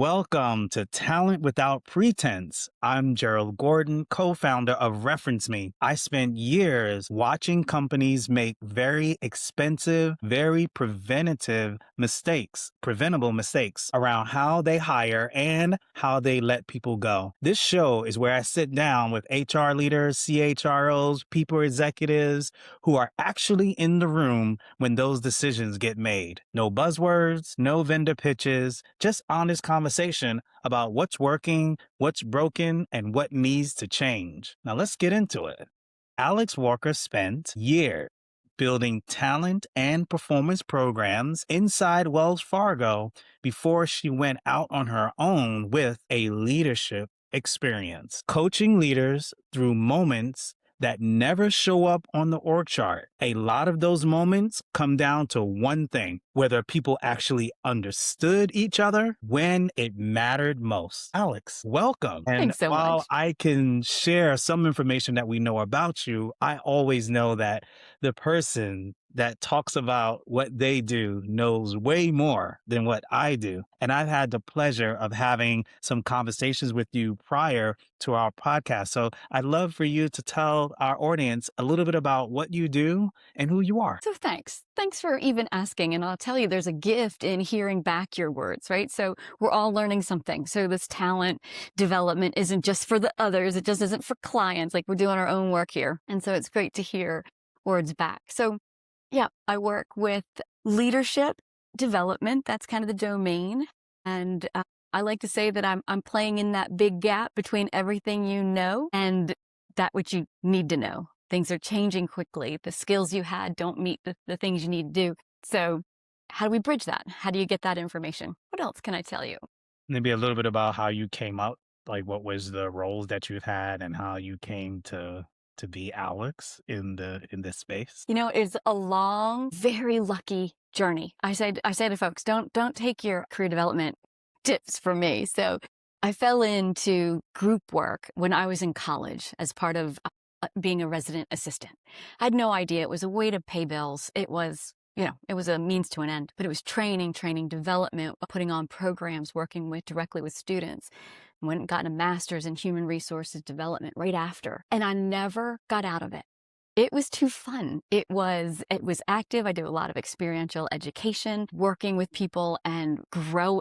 Welcome to Talent Without Pretense. I'm Gerald Gordon, co-founder of Reference Me. I spent years watching companies make very expensive, very preventable mistakes around how they hire and how they let people go. This show is where I sit down with HR leaders, CHROs, people executives who are actually in the room when those decisions get made. No buzzwords, no vendor pitches, just honest conversation about what's working, what's broken, and what needs to change. Now let's get into it. Alex Walker spent years building talent and performance programs inside Wells Fargo before she went out on her own with a leadership experience, coaching leaders through moments that never show up on the org chart. A lot of those moments come down to one thing, whether people actually understood each other when it mattered most. Alex, welcome. And Thanks so while much. I can share some information that we know about you, I always know that the person that talks about what they do knows way more than what I do. And I've had the pleasure of having some conversations with you prior to our podcast. So I'd love for you to tell our audience a little bit about what you do and who you are. So thanks. Thanks for even asking. And I'll tell you, there's a gift in hearing back your words, right? So we're all learning something. So this talent development isn't just for the others. It just isn't for clients. Like, we're doing our own work here. And so it's great to hear words back. So yeah, I work with leadership development. That's kind of the domain. And I like to say that I'm playing in that big gap between everything you know and that which you need to know. Things are changing quickly. The skills you had don't meet the things you need to do. So how do we bridge that? How do you get that information? What else can I tell you? Maybe a little bit about how you came out, like what was the roles that you've had and how you came to be Alex in this space. You know, it's a long, very lucky journey. I say to folks, don't take your career development tips from me. So I fell into group work when I was in college as part of being a resident assistant. I had no idea it was a way to pay bills. It was, it was a means to an end, but it was training, development, putting on programs, working directly with students. Went and got a master's in human resources development right after. And I never got out of it. It was too fun. It was active. I did a lot of experiential education, working with people and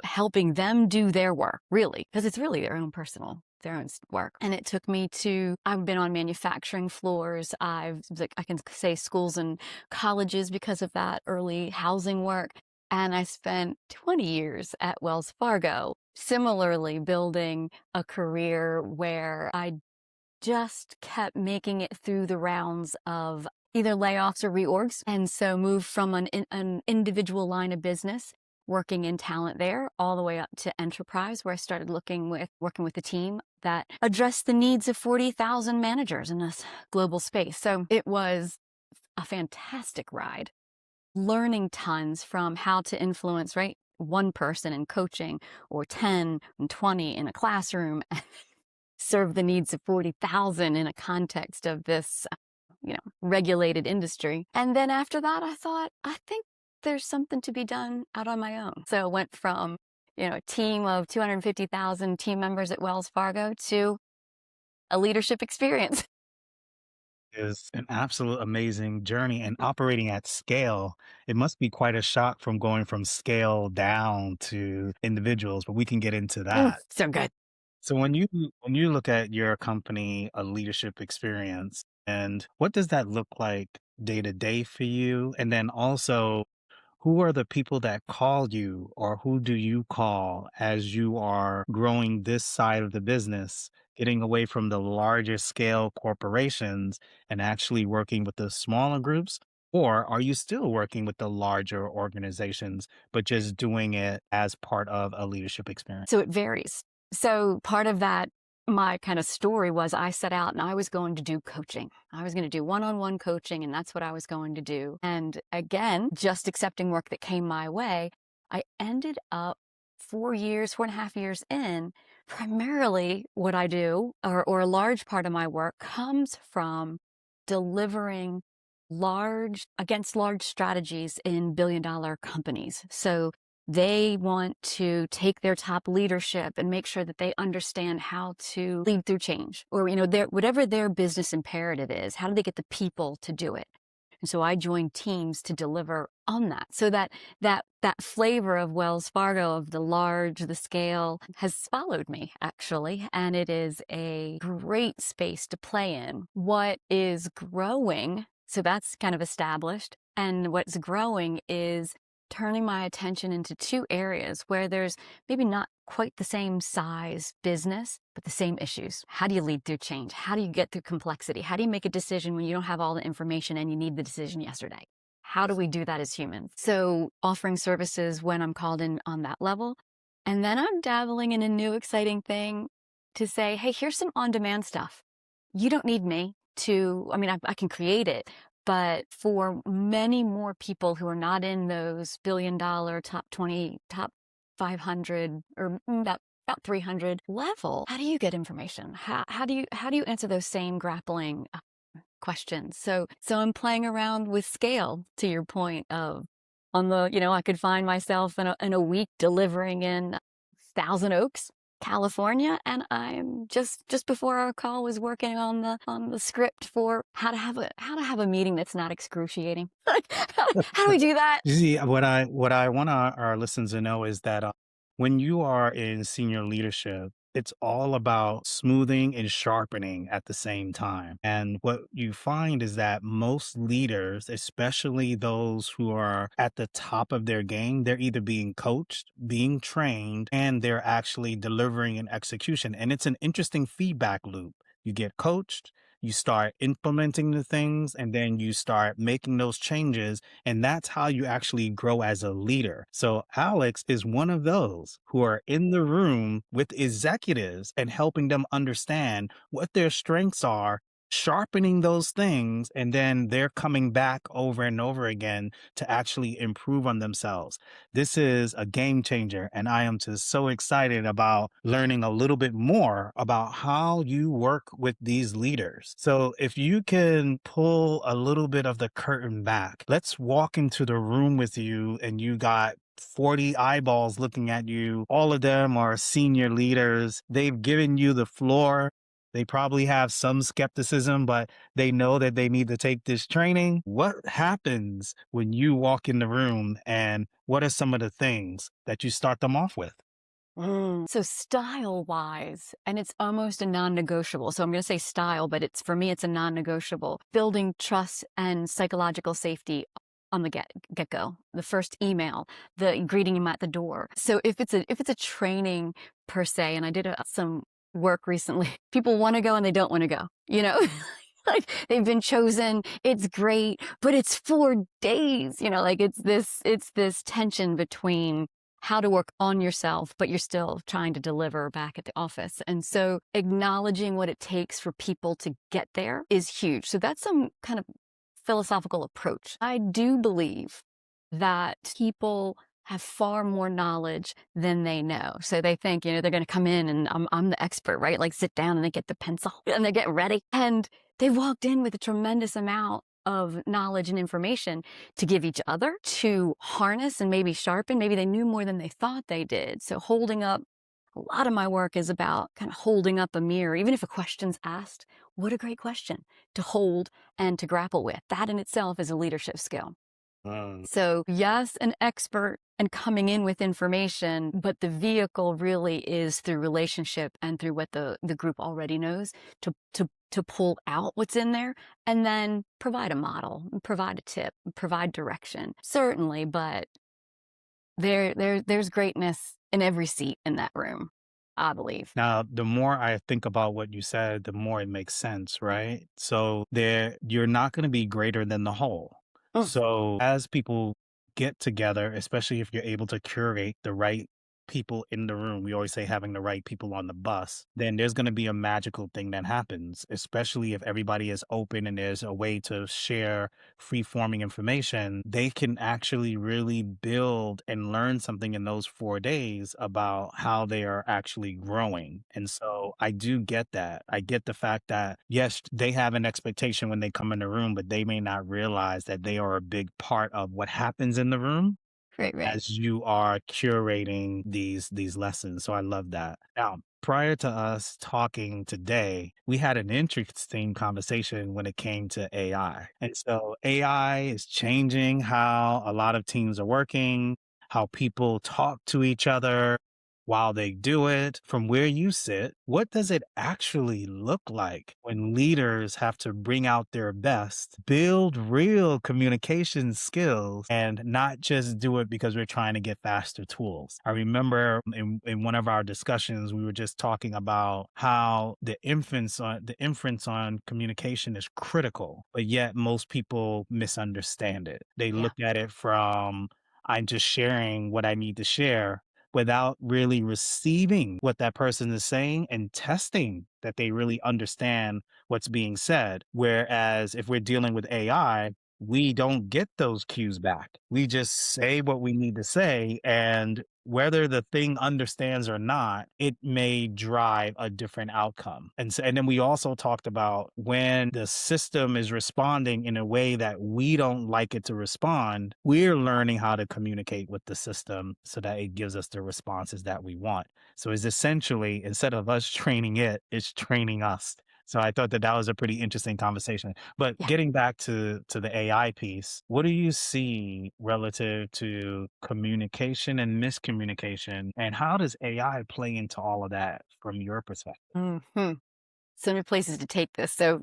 helping them do their work, really, because it's really their own work. And it took me I've been on manufacturing floors. I can say schools and colleges because of that early housing work. And I spent 20 years at Wells Fargo, similarly building a career where I just kept making it through the rounds of either layoffs or reorgs. And so moved from an individual line of business, working in talent there, all the way up to enterprise, where I started working with a team that addressed the needs of 40,000 managers in this global space. So it was a fantastic ride, learning tons from how to influence, right? One person in coaching or 10 and 20 in a classroom, serve the needs of 40,000 in a context of this, regulated industry. And then after that, I thought, I think there's something to be done out on my own. So I went from, a team of 250,000 team members at Wells Fargo to a leadership experience. Is an absolute amazing journey and operating at scale. It must be quite a shock from going from scale down to individuals, but we can get into that. So good. So when you look at your company, a leadership experience, and what does that look like day to day for you? And then also, who are the people that call you or who do you call as you are growing this side of the business, getting away from the larger scale corporations and actually working with the smaller groups? Or are you still working with the larger organizations, but just doing it as part of a leadership experience? So it varies. So part of that, my kind of story was I set out and I was going to do coaching. I was going to do one-on-one coaching, and that's what I was going to do. And again, just accepting work that came my way, I ended up 4.5 years in. Primarily what I do, or a large part of my work, comes from delivering against large strategies in billion-dollar companies. So They want to take their top leadership and make sure that they understand how to lead through change, or, whatever their business imperative is, how do they get the people to do it? And so I joined teams to deliver on that. So that flavor of Wells Fargo, of the large, the scale, has followed me actually, and it is a great space to play in. What is growing, so that's kind of established, and what's growing is turning my attention into two areas where there's maybe not quite the same size business, but the same issues. How do you lead through change? How do you get through complexity? How do you make a decision when you don't have all the information and you need the decision yesterday? How do we do that as humans? So, offering services when I'm called in on that level. And then I'm dabbling in a new exciting thing to say, hey, here's some on demand stuff. You don't need me to, I can create it, but for many more people who are not in those $1 billion, top 20, top 500, or about 300 level, how do you get information? How do you answer those same grappling questions? So I'm playing around with scale, to your point of, I could find myself in a week delivering in Thousand Oaks, California, and I'm just before our call was working on the script for how to have a meeting that's not excruciating. How do we do that? You see, what I want our listeners to know is that when you are in senior leadership, it's all about smoothing and sharpening at the same time. And what you find is that most leaders, especially those who are at the top of their game, they're either being coached, being trained, and they're actually delivering an execution. And it's an interesting feedback loop. You get coached, you start implementing the things, and then you start making those changes, and that's how you actually grow as a leader. So Alex is one of those who are in the room with executives and helping them understand what their strengths are, sharpening those things, and then they're coming back over and over again to actually improve on themselves. This is a game changer, and I am just so excited about learning a little bit more about how you work with these leaders. So, if you can pull a little bit of the curtain back, let's walk into the room with you, and you got 40 eyeballs looking at you. All of them are senior leaders. They've given you the floor. They probably have some skepticism, but they know that they need to take this training. What happens when you walk in the room, and what are some of the things that you start them off with? So style wise, and it's almost a non-negotiable. So I'm going to say style, but for me, it's a non-negotiable. Building trust and psychological safety on the get go. The first email, the greeting him at the door. So if it's a training per se, and I did some work recently, people want to go and they don't want to go. Like they've been chosen, it's great, but it's 4 days. Like it's this tension between how to work on yourself, but you're still trying to deliver back at the office. And so acknowledging what it takes for people to get there is huge. So that's some kind of philosophical approach. I do believe that people have far more knowledge than they know. So they think, they're going to come in and I'm the expert, right? Like sit down and they get the pencil and they get ready. And they walked in with a tremendous amount of knowledge and information to give each other, to harness and maybe sharpen. Maybe they knew more than they thought they did. So holding up, a lot of my work is about kind of holding up a mirror. Even if a question's asked, what a great question to hold and to grapple with. That in itself is a leadership skill. Mm. So yes, an expert and coming in with information, but the vehicle really is through relationship and through what the group already knows to pull out what's in there and then provide a model, provide a tip, provide direction. Certainly, but there's greatness in every seat in that room, I believe. Now, the more I think about what you said, the more it makes sense, right? So you're not going to be greater than the whole. Mm. So as people get together, especially if you're able to curate the right people in the room, we always say having the right people on the bus, then there's going to be a magical thing that happens, especially if everybody is open and there's a way to share free forming information. They can actually really build and learn something in those 4 days about how they are actually growing. And so I do get that. I get the fact that, yes, they have an expectation when they come in the room, but they may not realize that they are a big part of what happens in the room. Right. as you are curating these lessons. So I love that. Now, prior to us talking today, we had an interesting conversation when it came to AI. And so AI is changing how a lot of teams are working, how people talk to each other while they do it. From where you sit, what does it actually look like when leaders have to bring out their best, build real communication skills, and not just do it because we're trying to get faster tools? I remember in one of our discussions, we were just talking about how the inference on communication is critical, but yet most people misunderstand it. They Yeah. look at it from, I'm just sharing what I need to share, without really receiving what that person is saying and testing that they really understand what's being said. Whereas if we're dealing with AI, we don't get those cues back. We just say what we need to say. And whether the thing understands or not, it may drive a different outcome. And then we also talked about when the system is responding in a way that we don't like it to respond, we're learning how to communicate with the system so that it gives us the responses that we want. So it's essentially, instead of us training it, it's training us. So I thought that that was a pretty interesting conversation. But Yeah. getting back to the AI piece, what do you see relative to communication and miscommunication, and how does AI play into all of that from your perspective? Hmm. So many places to take this. So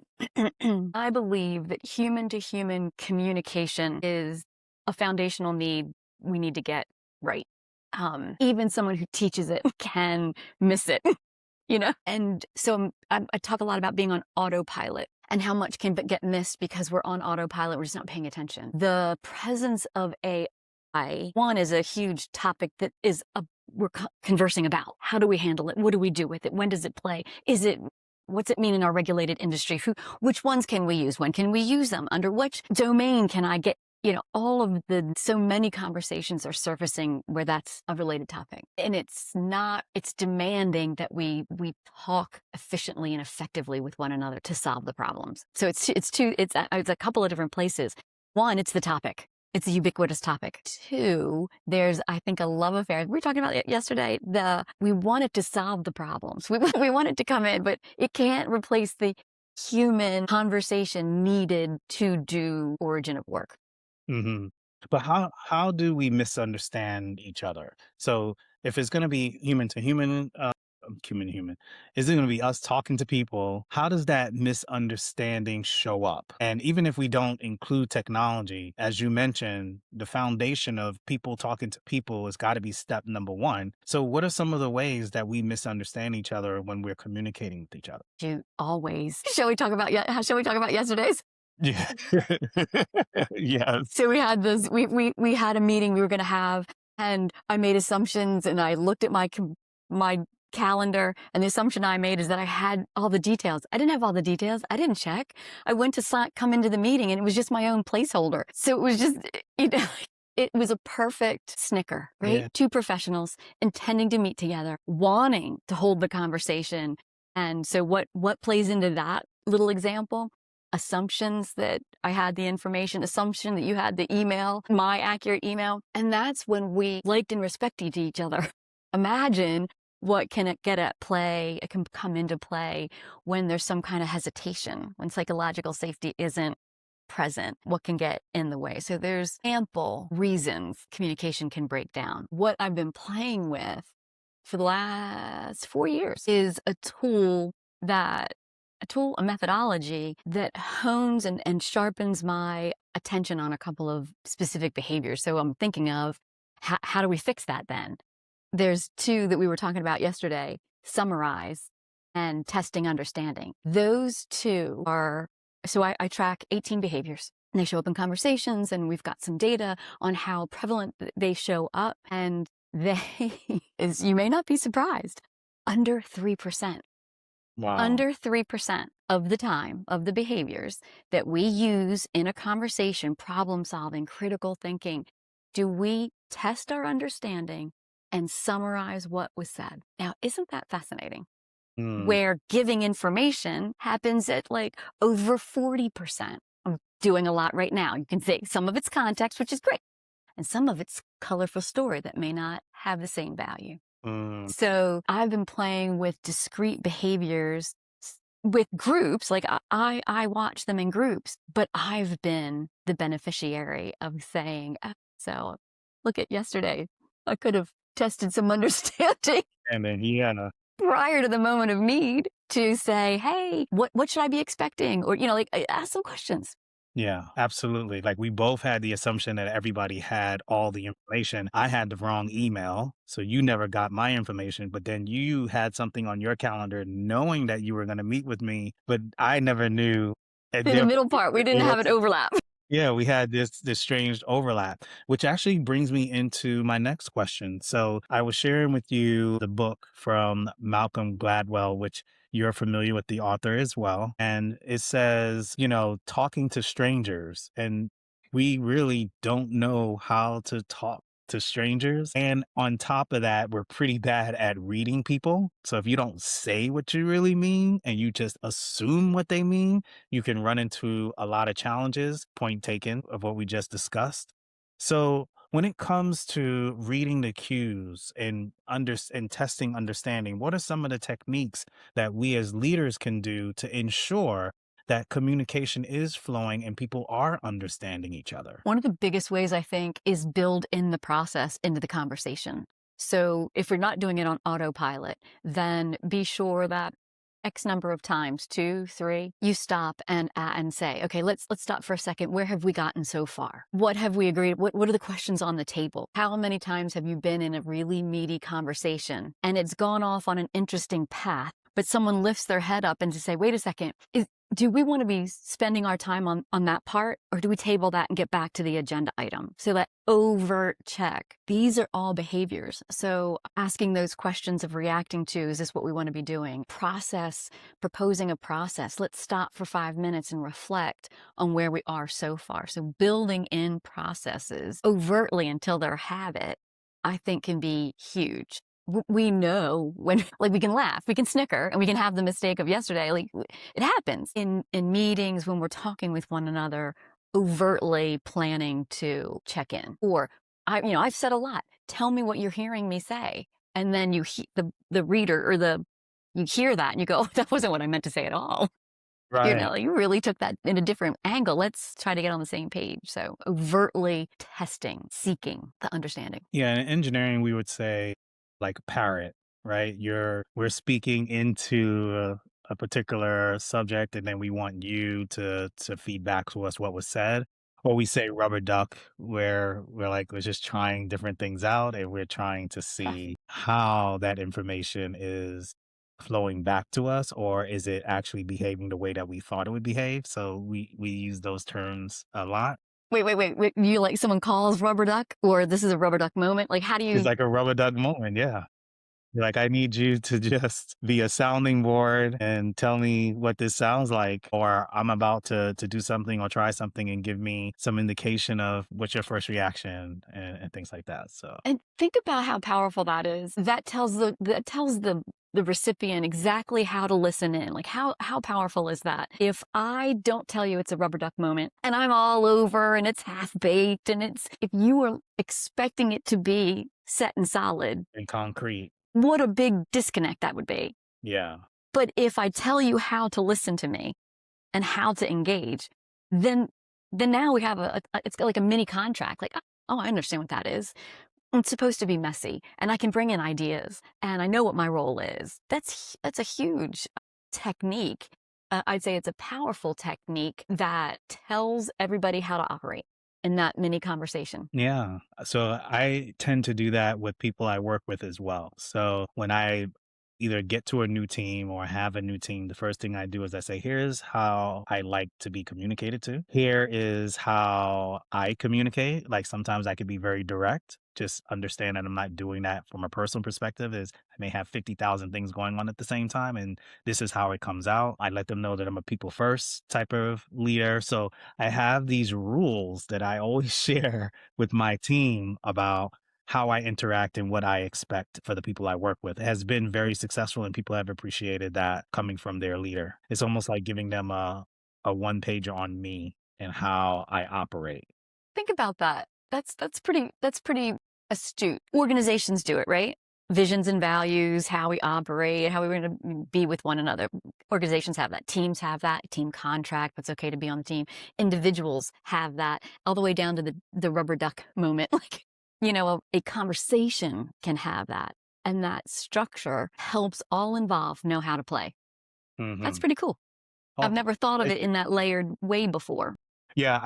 I believe that human to human communication is a foundational need we need to get right. Even someone who teaches it can miss it, And so I talk a lot about being on autopilot and how much can get missed because we're on autopilot. We're just not paying attention. The presence of AI, one, is a huge topic that is we're conversing about. How do we handle it? What do we do with it? When does it play? What's it mean in our regulated industry? Which ones can we use? When can we use them? Under which domain can I get, all of so many conversations are surfacing where that's a related topic. And it's demanding that we talk efficiently and effectively with one another to solve the problems. So it's a couple of different places. One, it's the topic. It's a ubiquitous topic. Two, there's, I think, a love affair. We were talking about it yesterday. We want it to solve the problems. We want it to come in, but it can't replace the human conversation needed to do origin of work. Mhm. But how do we misunderstand each other? So if it's gonna be human to human, human to human, is it gonna be us talking to people? How does that misunderstanding show up? And even if we don't include technology, as you mentioned, the foundation of people talking to people has gotta be step number one. So what are some of the ways that we misunderstand each other when we're communicating with each other? You always. Shall we talk about yesterday's? Yeah. Yes. So we had a meeting we were going to have, and I made assumptions, and I looked at my calendar, and the assumption I made is that I had all the details. I didn't have all the details. I didn't check. I went to come into the meeting, and it was just my own placeholder. So it was just, it was a perfect snicker, right? Yeah. Two professionals intending to meet together, wanting to hold the conversation. And so what plays into that little example? Assumptions that I had the information, assumption that you had the email, my accurate email. And that's when we liked and respected each other. Imagine what can it get at play, it can come into play when there's some kind of hesitation, when psychological safety isn't present, what can get in the way. So there's ample reasons communication can break down. What I've been playing with for the last 4 years is a methodology that hones and sharpens my attention on a couple of specific behaviors. So I'm thinking of how do we fix that then? There's two that we were talking about yesterday: summarize and testing understanding. Those two are, so I track 18 behaviors. And they show up in conversations, and we've got some data on how prevalent they show up. And they, is, you may not be surprised, under 3%. Wow. Under 3% of the time of the behaviors that we use in a conversation, problem solving, critical thinking, do we test our understanding and summarize what was said. Now, isn't that fascinating? Mm. Where giving information happens at like over 40%. I'm doing a lot right now. You can say some of it's context, which is great. and some of it's colorful story that may not have the same value. Mm, So I've been playing with discrete behaviors with groups. Like I watch them in groups, but I've been the beneficiary of saying, so look at yesterday. I could have tested some understanding and then yeah. prior to the moment of need to say, hey, what should I be expecting? Or, like ask some questions. Yeah, absolutely. Like we both had the assumption that everybody had all the information. I had the wrong email, so you never got my information, but then you had something on your calendar knowing that you were going to meet with me, but I never knew. And In the then middle part, we didn't have an overlap. yeah, we had this strange overlap, which actually brings me into my next question. So I was sharing with you the book from Malcolm Gladwell, which you're familiar with the author as well. And it says, talking to strangers. And we really don't know how to talk to strangers. And on top of that, we're pretty bad at reading people. So if you don't say what you really mean and you just assume what they mean, you can run into a lot of challenges, point taken, of what we just discussed. So, when it comes to reading the cues and testing understanding, what are some of the techniques that we as leaders can do to ensure that communication is flowing and people are understanding each other? One of the biggest ways I think is build in the process into the conversation. So if you're not doing it on autopilot, then be sure that X number of times, 2, 3, you stop and say, okay, let's stop for a second. Where have we gotten so far? What have we agreed? What are the questions on the table? How many times have you been in a really meaty conversation and it's gone off on an interesting path, but someone lifts their head up and to say, wait a second, do we want to be spending our time on that part, or do we table that and get back to the agenda item? So that overt check. These are all behaviors. So asking those questions of reacting to, is this what we want to be doing? Process, proposing a process. Let's stop for 5 minutes and reflect on where we are so far. So building in processes overtly until they're habit, I think can be huge. We know when, like, we can laugh, we can snicker, and we can have the mistake of yesterday. Like, it happens in meetings when we're talking with one another, overtly planning to check in. Or I've said a lot. Tell me what you're hearing me say, and then the reader or you hear that and you go, oh, that wasn't what I meant to say at all. Right. You really took that in a different angle. Let's try to get on the same page. So overtly testing, seeking the understanding. Yeah, in engineering, we would say like parrot, right? We're speaking into a particular subject, and then we want you to feedback to us what was said. Or we say rubber duck, where we're just trying different things out, and we're trying to see how that information is flowing back to us, or is it actually behaving the way that we thought it would behave? So we use those terms a lot. Wait. You like someone calls rubber duck, or this is a rubber duck moment? Like, how do It's you like a rubber duck moment, yeah. You're like, I need you to just be a sounding board and tell me what this sounds like, or I'm about to do something or try something and give me some indication of what's your first reaction and things like that. So and think about how powerful that is. That tells the recipient exactly how to listen in. Like how powerful is that? If I don't tell you it's a rubber duck moment and I'm all over and it's half baked and if you are expecting it to be set and solid, in concrete, what a big disconnect that would be. yeah, But if I tell you how to listen to me and how to engage, then now we have it's like a mini contract. Like, oh, I understand what that is. It's supposed to be messy, and I can bring in ideas, and I know what my role is. That's a huge technique. I'd say it's a powerful technique that tells everybody how to operate in that mini conversation. yeah. So I tend to do that with people I work with as well. So when I either get to a new team or have a new team, the first thing I do is I say, here's how I like to be communicated to. Here is how I communicate. Like sometimes I could be very direct. Just understand that I'm not doing that from a personal perspective is I may have 50,000 things going on at the same time and this is how it comes out. I let them know that I'm a people first type of leader. So I have these rules that I always share with my team about how I interact and what I expect for the people I work with. It has been very successful and people have appreciated that coming from their leader. It's almost like giving them a one pager on me and how I operate. Think about that. That's pretty astute. Organizations do it, right? Visions and values, how we operate, how we're going to be with one another. Organizations have that. Teams have that. Team contract. What's okay to be on the team. Individuals have that, all the way down to the rubber duck moment. Like, a conversation can have that, and that structure helps all involved know how to play. That's Hmm. pretty cool. I've Oh, never thought of I it in that layered way before. Yeah,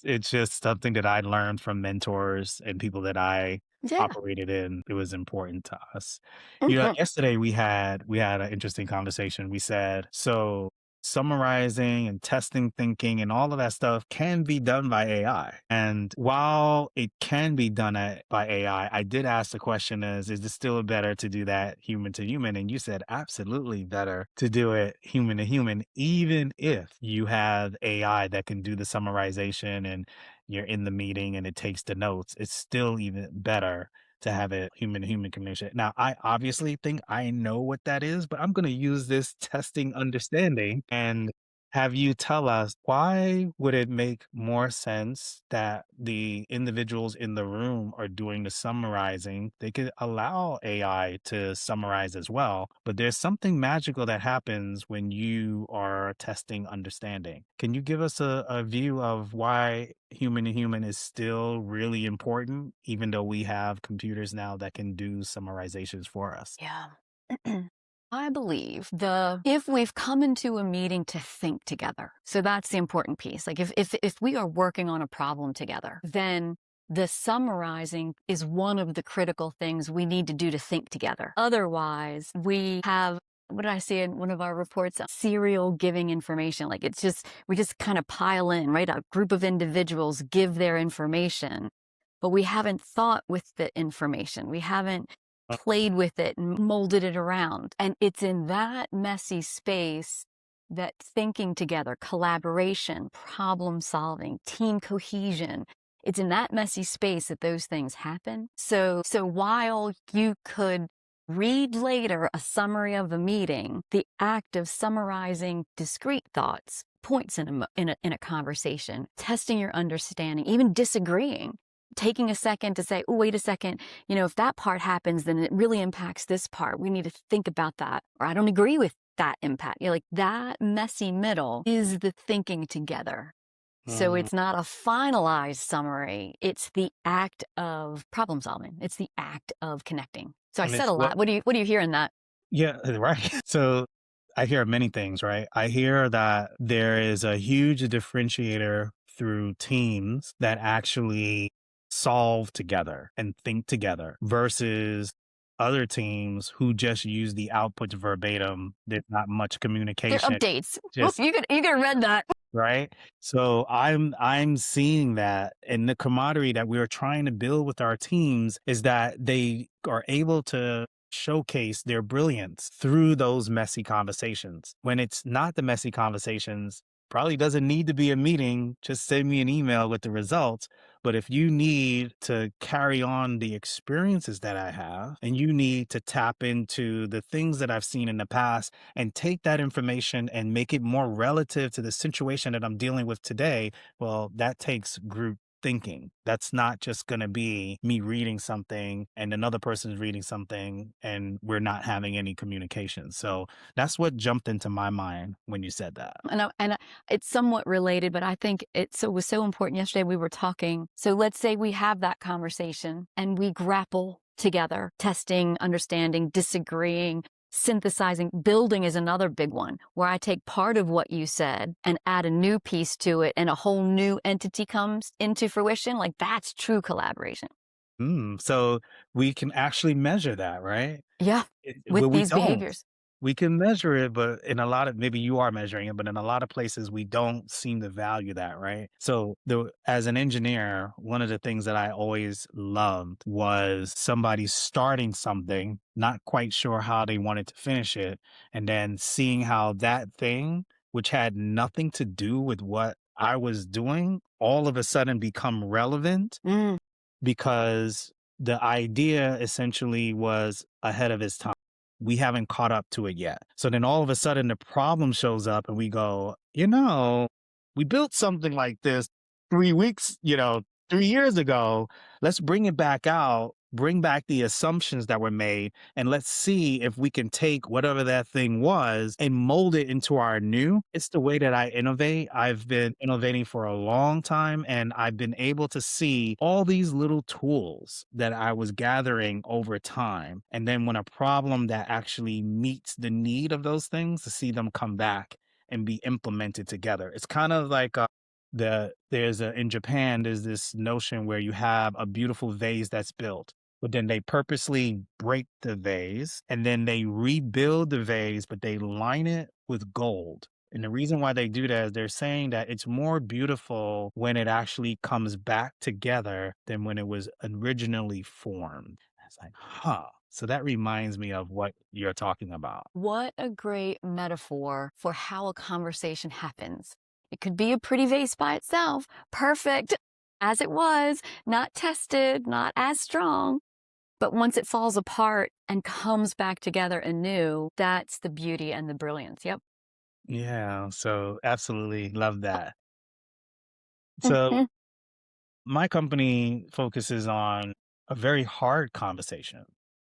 it's just something that I learned from mentors and people that I Yeah. operated in. It was important to us. Mhm. Yesterday we had an interesting conversation. We said, so summarizing and testing thinking and all of that stuff can be done by AI. And while it can be done by AI, I did ask the question is it still better to do that human to human? And you said absolutely better to do it human to human, even if you have AI that can do the summarization and you're in the meeting and it takes the notes. It's still even better to have a human to human communication. Now, I obviously think I know what that is, but I'm going to use this testing understanding and have you tell us why would it make more sense that the individuals in the room are doing the summarizing? They could allow AI to summarize as well, but there's something magical that happens when you are testing understanding. Can you give us a view of why human to human is still really important, even though we have computers now that can do summarizations for us? Yeah. I believe the if we've come into a meeting to think together. So that's the important piece. Like if we are working on a problem together, then the summarizing is one of the critical things we need to do to think together. Otherwise, we have, what did I say in one of our reports? Serial giving information. Like we just kind of pile in, right? A group of individuals give their information, but we haven't thought with the information. We haven't played with it and molded it around. And it's in that messy space that thinking together, collaboration, problem solving, team cohesion, it's in that messy space that those things happen. So while you could read later a summary of a meeting, the act of summarizing discrete thoughts, points in a conversation, testing your understanding, even disagreeing, taking a second to say, oh, wait a second, if that part happens, then it really impacts this part. We need to think about that. Or I don't agree with that impact. Like that messy middle is the thinking together. So Mhm. it's not a finalized summary. It's the act of problem solving. It's the act of connecting. So I And said it's a what lot. What do you hear in that? Yeah, right. So I hear many things, right? I hear that there is a huge differentiator through teams that actually solve together and think together versus other teams who just use the outputs verbatim. There's not much They're communication, updates. Whoop, just you could have read that. right. So I'm seeing that, and the camaraderie that we're trying to build with our teams is that they are able to showcase their brilliance through those messy conversations. When it's not the messy conversations, probably doesn't need to be a meeting. Just send me an email with the results. But if you need to carry on the experiences that I have, and you need to tap into the things that I've seen in the past and take that information and make it more relative to the situation that I'm dealing with today, well, that takes group thinking. That's not just going to be me reading something and another person's reading something and we're not having any communication. So that's what jumped into my mind when you said that. It's somewhat related, but I think it was so important. Yesterday we were talking. So let's say we have that conversation and we grapple together, testing, understanding, disagreeing, synthesizing. Building is another big one where I take part of what you said and add a new piece to it and a whole new entity comes into fruition. Like that's true collaboration. So we can actually measure that, right? Yeah, with Well, we these don't. behaviors. We can measure it, but in a lot of maybe you are measuring it, but in a lot of places we don't seem to value that, right? So as an engineer, one of the things that I always loved was somebody starting something, not quite sure how they wanted to finish it, and then seeing how that thing, which had nothing to do with what I was doing, all of a sudden become relevant Mm. because the idea essentially was ahead of its time. We haven't caught up to it yet. So then all of a sudden the problem shows up and we go, we built something like this 3 weeks, 3 years ago. Let's bring it back out, bring back the assumptions that were made, and let's see if we can take whatever that thing was and mold it into our new. It's the way that I innovate. I've been innovating for a long time, and I've been able to see all these little tools that I was gathering over time. And then when a problem that actually meets the need of those things, to see them come back and be implemented together. It's kind of like there's a in Japan, there's this notion where you have a beautiful vase that's built, but then they purposely break the vase and then they rebuild the vase, but they line it with gold. And the reason why they do that is they're saying that it's more beautiful when it actually comes back together than when it was originally formed. It's like, huh. So that reminds me of what you're talking about. What a great metaphor for how a conversation happens. It could be a pretty vase by itself, perfect as it was, not tested, not as strong. But once it falls apart and comes back together anew, that's the beauty and the brilliance. Yep. Yeah. So absolutely love that. So Mhm. my company focuses on a very hard conversation.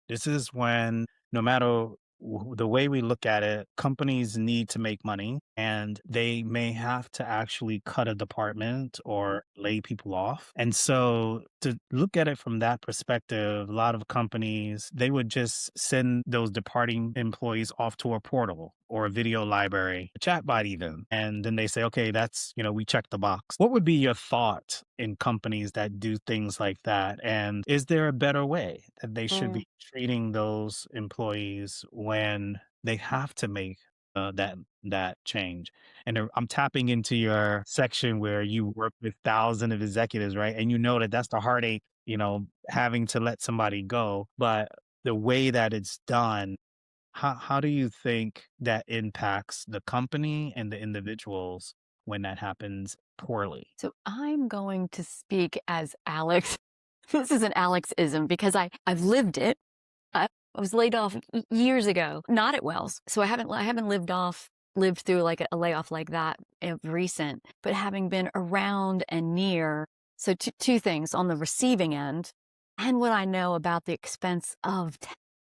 This is when, no matter the way we look at it, companies need to make money and they may have to actually cut a department or lay people off. And so, to look at it from that perspective, a lot of companies, they would just send those departing employees off to a portal or a video library, a chatbot even. And then they say, okay, that's, we check the box. What would be your thought in companies that do things like that? And is there a better way that they should Mm. be treating those employees when they have to make that change? And I'm tapping into your section where you work with thousands of executives, right? And you know that that's the heartache, having to let somebody go. But the way that it's done, how do you think that impacts the company and the individuals when that happens poorly? So I'm going to speak as Alex. This is an Alexism because I've lived it. I was laid off years ago, not at Wells. So I haven't lived through like a layoff like that of recent, but having been around and near. So two things on the receiving end and what I know about the expense of,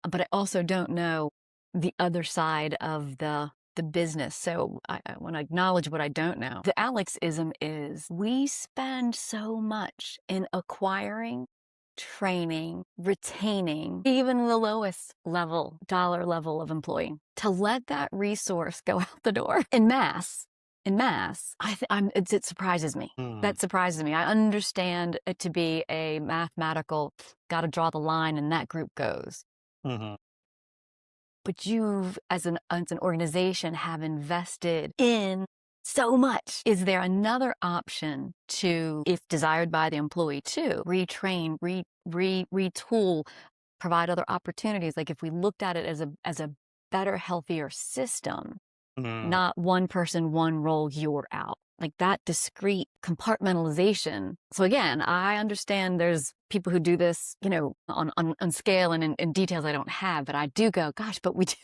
but I also don't know the other side of the business. So I want to acknowledge what I don't know. The Alexism is we spend so much in acquiring, training, retaining, even the lowest level, dollar level of employee, to let that resource go out the door in mass, it surprises me. Mm, That surprises me. I understand it to be a mathematical, got to draw the line and that group goes. mhm, But you, as an organization, have invested in so much. Is there another option to, if desired by the employee, to retrain, retool, provide other opportunities? Like if we looked at it as a better, healthier system, mm. not one person, one role, you're out. Like that discrete compartmentalization. So again, I understand there's people who do this, on scale and in details I don't have, but I do go, gosh, but we do,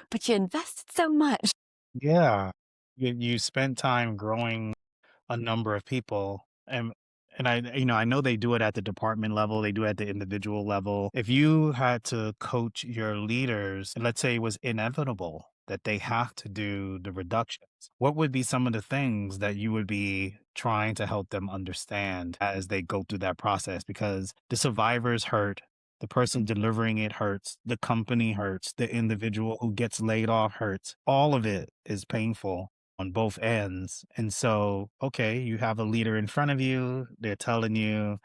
but you invested so much. Yeah. You spend time growing a number of people, and I know they do it at the department level, they do it at the individual level. If you had to coach your leaders, and let's say it was inevitable that they have to do the reductions, what would be some of the things that you would be trying to help them understand as they go through that process? Because the survivors hurt, the person delivering it hurts, the company hurts, the individual who gets laid off hurts. All of it is painful on both ends. And so, okay, you have a leader in front of you. They're telling you,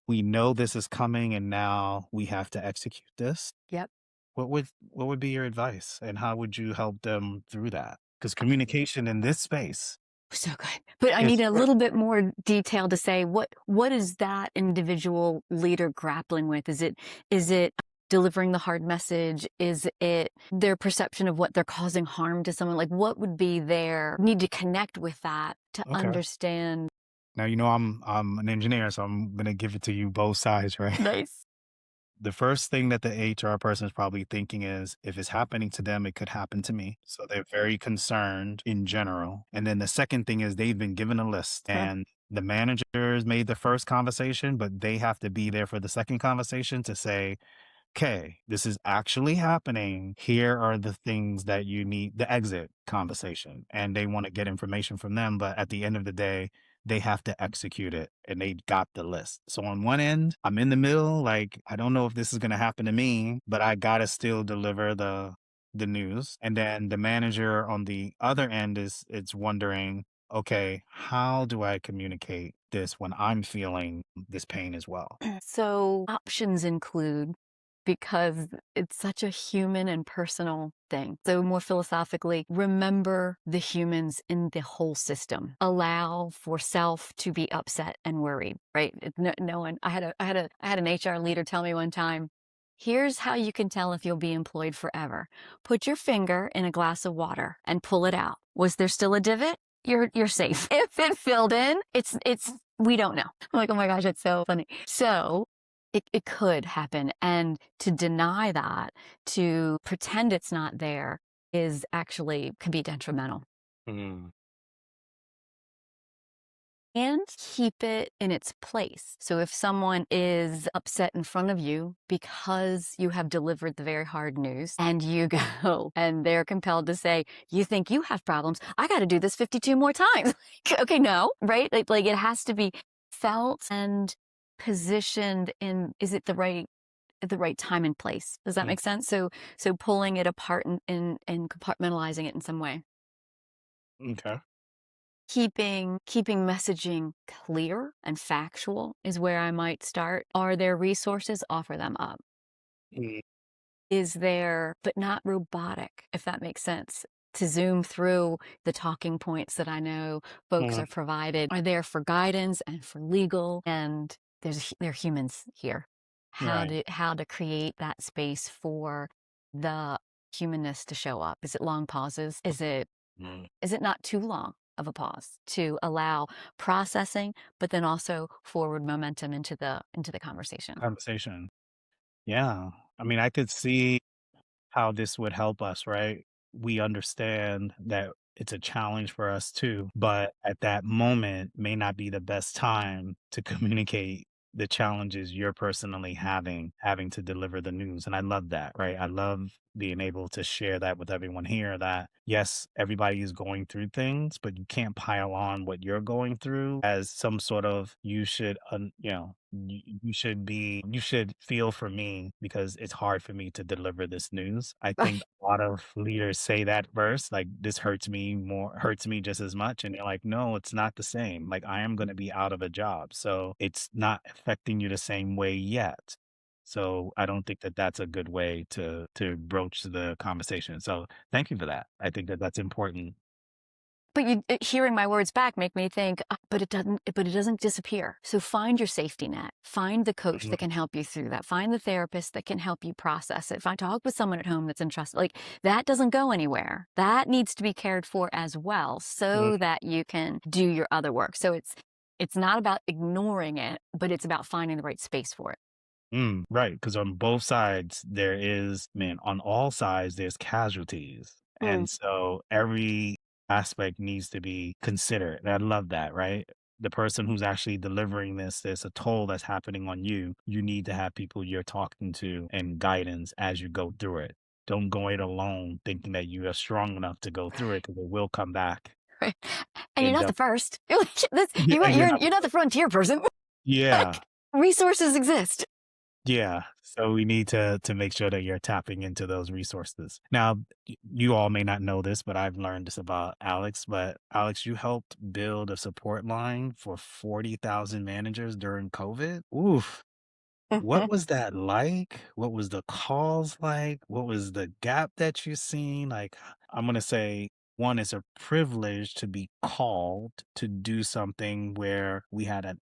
we know this is coming and now we have to execute this. Yep. What would be your advice and how would you help them through that? Because communication in this space So good. But I is need a critical. little bit more detail to say what is that individual leader grappling with? Is it delivering the hard message? Is it their perception of what they're causing harm to someone? Like what would be their need to connect with that to Okay. understand? Now I'm an engineer, so I'm gonna give it to you both sides, right? Nice. The first thing that the HR person is probably thinking is, if it's happening to them, it could happen to me. So they're very concerned in general. And then the second thing is they've been given a list Sure. and the managers made the first conversation, but they have to be there for the second conversation to say, okay, this is actually happening. Here are the things that you need, the exit conversation. And they want to get information from them. But at the end of the day, they have to execute it and they got the list. So on one end, I'm in the middle, like, I don't know if this is going to happen to me, but I got to still deliver the news. And then the manager on the other end is it's wondering, okay, how do I communicate this when I'm feeling this pain as well? So options include, because it's such a human and personal thing. So more philosophically, remember the humans in the whole system. Allow for self to be upset and worried, right? No one, I had an HR leader tell me one time, here's how you can tell if you'll be employed forever. Put your finger in a glass of water and pull it out. Was there still a divot? You're safe. If it filled in, it's we don't know. I'm like, oh my gosh, it's so funny. So it could happen. And to deny that, to pretend it's not there, is actually can be detrimental. Mm, And keep it in its place. So if someone is upset in front of you because you have delivered the very hard news and you go and they're compelled to say, you think you have problems, I got to do this 52 more times. Okay, no, right? Like it has to be felt and positioned in, is it the right time and place? Does that mm, make sense? So pulling it apart and compartmentalizing it in some way. okay. Keeping messaging clear and factual is where I might start. Are there resources? Offer them up. Mm, Is there, but not robotic, if that makes sense, to zoom through the talking points that I know folks mm, are provided are there for guidance and for legal, and there are humans here. right. How to create that space for the humanness to show up? Is it long pauses? Mm. Is it not too long of a pause to allow processing, but then also forward momentum into the conversation? Conversation. Yeah. I mean, I could see how this would help us, right? We understand that it's a challenge for us too, but at that moment may not be the best time to communicate the challenges you're personally having to deliver the news. And I love that, right? I love being able to share that with everyone here that yes, everybody is going through things, but you can't pile on what you're going through as some sort of you should, you should feel for me because it's hard for me to deliver this news. I think Right. a lot of leaders say that first, like this hurts me just as much. And you're like, no, it's not the same. Like I am going to be out of a job. So it's not affecting you the same way yet. So I don't think that that's a good way to broach the conversation. So thank you for that. I think that that's important. But hearing my words back make me think, but it doesn't disappear. So find your safety net. Find the coach Mhm, that can help you through that. Find the therapist that can help you process it. Find talk with someone at home that's entrusted. Like that doesn't go anywhere. That needs to be cared for as well, so mhm. that you can do your other work. So it's not about ignoring it, but it's about finding the right space for it. Right, because on both sides, there is man, on all sides, there's casualties, Mm. and so every aspect needs to be considered, and I love that, right? The person who's actually delivering this, there's a toll that's happening on you. You need to have people you're talking to and guidance as you go through it. Don't go it alone thinking that you are strong enough to go through it because it will come back. Right. And you're And, not the first. yeah, and You're not the frontier person. yeah. Like resources exist. Yeah, so we need to make sure that you're tapping into those resources. Now, you all may not know this, but I've learned this about Alex, but Alex, you helped build a support line for 40,000 managers during COVID. Oof. What was that like? What was the calls like? What was the gap that you seen? Like, I'm gonna say, one, it's a privilege to be called to do something where we had an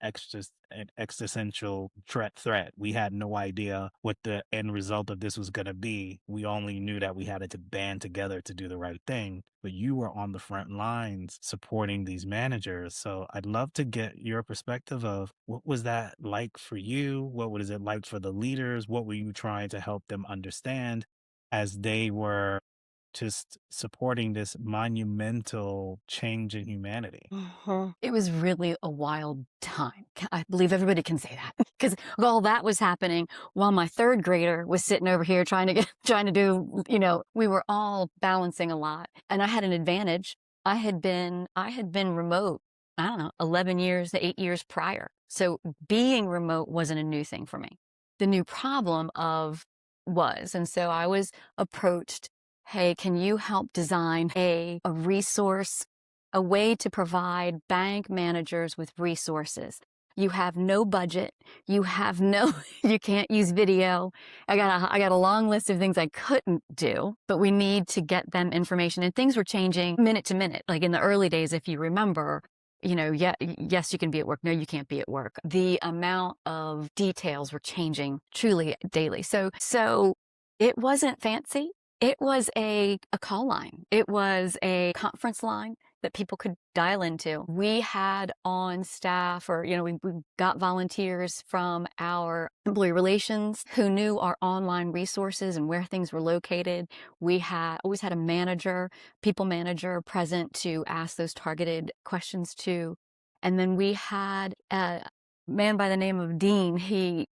existential threat. We had no idea what the end result of this was gonna be. We only knew that we had to band together to do the right thing. But you were on the front lines supporting these managers. So I'd love to get your perspective of what was that like for you? What was it like for the leaders? What were you trying to help them understand as they were just supporting this monumental change in humanity. It was really a wild time. I believe everybody can say that because all that was happening while my third grader was sitting over here trying to get, trying to do, we were all balancing a lot. And I had an advantage. I had been remote, I don't know, 11 years, 8 years prior. So being remote wasn't a new thing for me. The new problem of was, and so I was approached, hey, can you help design a resource, a way to provide bank managers with resources? You have no budget. You have no, you can't use video. I got a long list of things I couldn't do, but we need to get them information. And things were changing minute to minute. Like in the early days, if you remember, yeah, yes, you can be at work. No, you can't be at work. The amount of details were changing truly daily. So it wasn't fancy. It was a call line. It was a conference line that people could dial into. We had on staff, or, we got volunteers from our employee relations who knew our online resources and where things were located. We had always had a manager, people manager present to ask those targeted questions to. And then we had a man by the name of Dean.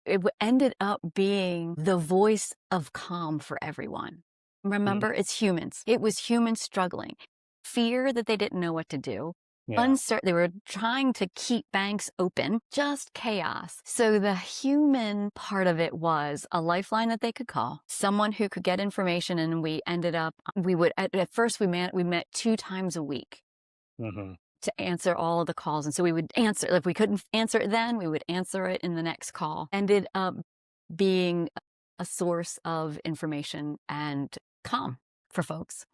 It ended up being the voice of calm for everyone. Mhm. Remember, it's humans. It was humans struggling. Fear that they didn't know what to do. Yeah. Uncertain, they were trying to keep banks open, just chaos. So the human part of it was a lifeline that they could call, someone who could get information. And we ended up, we would, at first we met 2 times a week Hmm. to answer all of the calls. And so we would answer, if we couldn't answer it then, we would answer it in the next call. Ended up being a source of information and calm for folks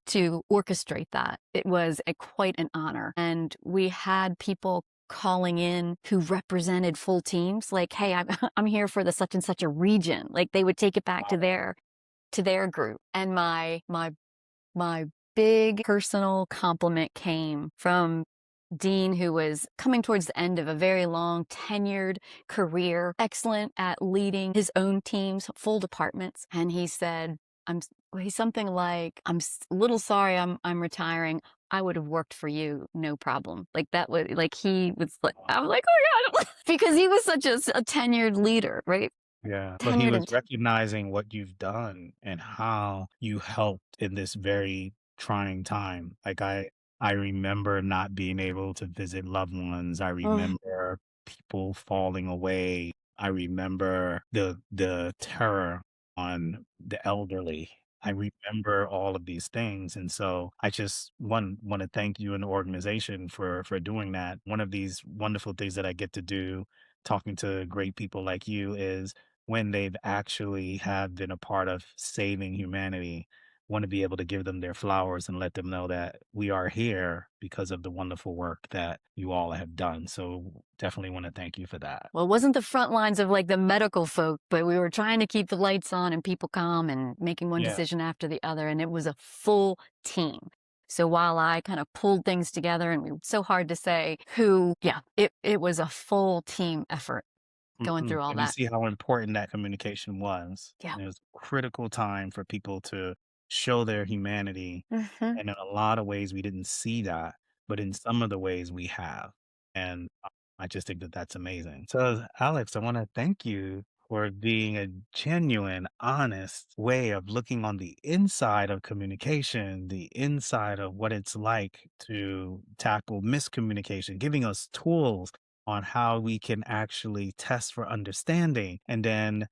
to orchestrate that. It was quite an honor. And we had people calling in who represented full teams, like, hey, I'm here for the such and such a region. Like they would take it back to their group. And my big personal compliment came from Dean, who was coming towards the end of a very long, tenured career, excellent at leading his own teams, full departments. And he said, he's something like, I'm a little sorry I'm retiring. I would have worked for you, no problem. Like that was like, he was like, I was like, oh my God, because he was such a tenured leader, right? Yeah, but he Tenured was and recognizing what you've done and how you helped in this very trying time. Like I remember not being able to visit loved ones. I oh, remember people falling away. I remember the terror on the elderly. I remember all of these things. And so I just want to thank you and the organization for doing that. One of these wonderful things that I get to do talking to great people like you is when they've actually have been a part of saving humanity, want to be able to give them their flowers and let them know that we are here because of the wonderful work that you all have done. So definitely want to thank you for that. well, it wasn't the front lines of like the medical folk, but we were trying to keep the lights on and people calm and making one Yeah. decision after the other. And it was a full team. So while I kind of pulled things together, and it's so hard to say who, yeah, it was a full team effort going Mhm. through all And you that. see how important that communication was. Yeah. And it was a critical time for people to show their humanity. Hmm. And in a lot of ways, we didn't see that, but in some of the ways we have. And I just think that that's amazing. So, Alex, I want to thank you for being a genuine, honest way of looking on the inside of communication, the inside of what it's like to tackle miscommunication, giving us tools on how we can actually test for understanding. And then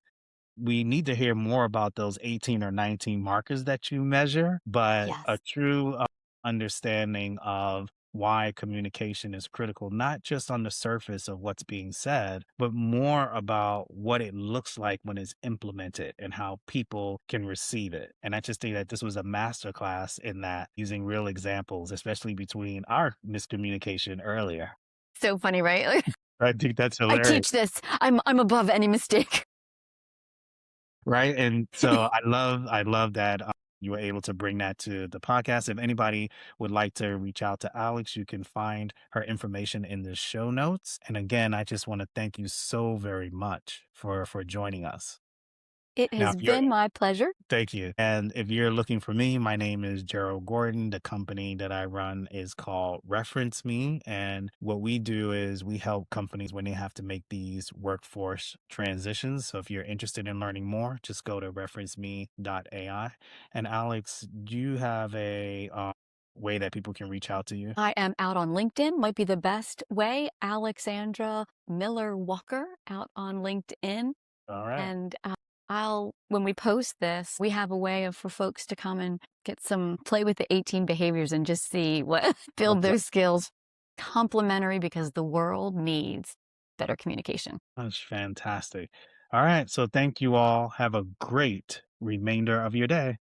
we need to hear more about those 18 or 19 markers that you measure, but a Yes. true understanding of why communication is critical, not just on the surface of what's being said, but more about what it looks like when it's implemented and how people can receive it. And I just think that this was a masterclass in that, using real examples, especially between our miscommunication earlier. So funny, right? I think that's I hilarious, teach this. I'm above any mistake. right? And so I love that, you were able to bring that to the podcast. If anybody would like to reach out to Alex, you can find her information in the show notes. And again, I just want to thank you so very much for joining us. It Now, has if you're been my pleasure. Thank you. And if you're looking for me, my name is Gerald Gordon. The company that I run is called Reference Me. And what we do is we help companies when they have to make these workforce transitions. So if you're interested in learning more, just go to referenceme.ai. And Alex, do you have a way that people can reach out to you? I am out on LinkedIn, might be the best way. Alexandra Miller Walker out on LinkedIn. All right. And when we post this, we have a way for folks to come and get some play with the 18 behaviors and just see what, build Okay. those skills. Complementary because the world needs better communication. That's fantastic. All right. So thank you all. Have a great remainder of your day.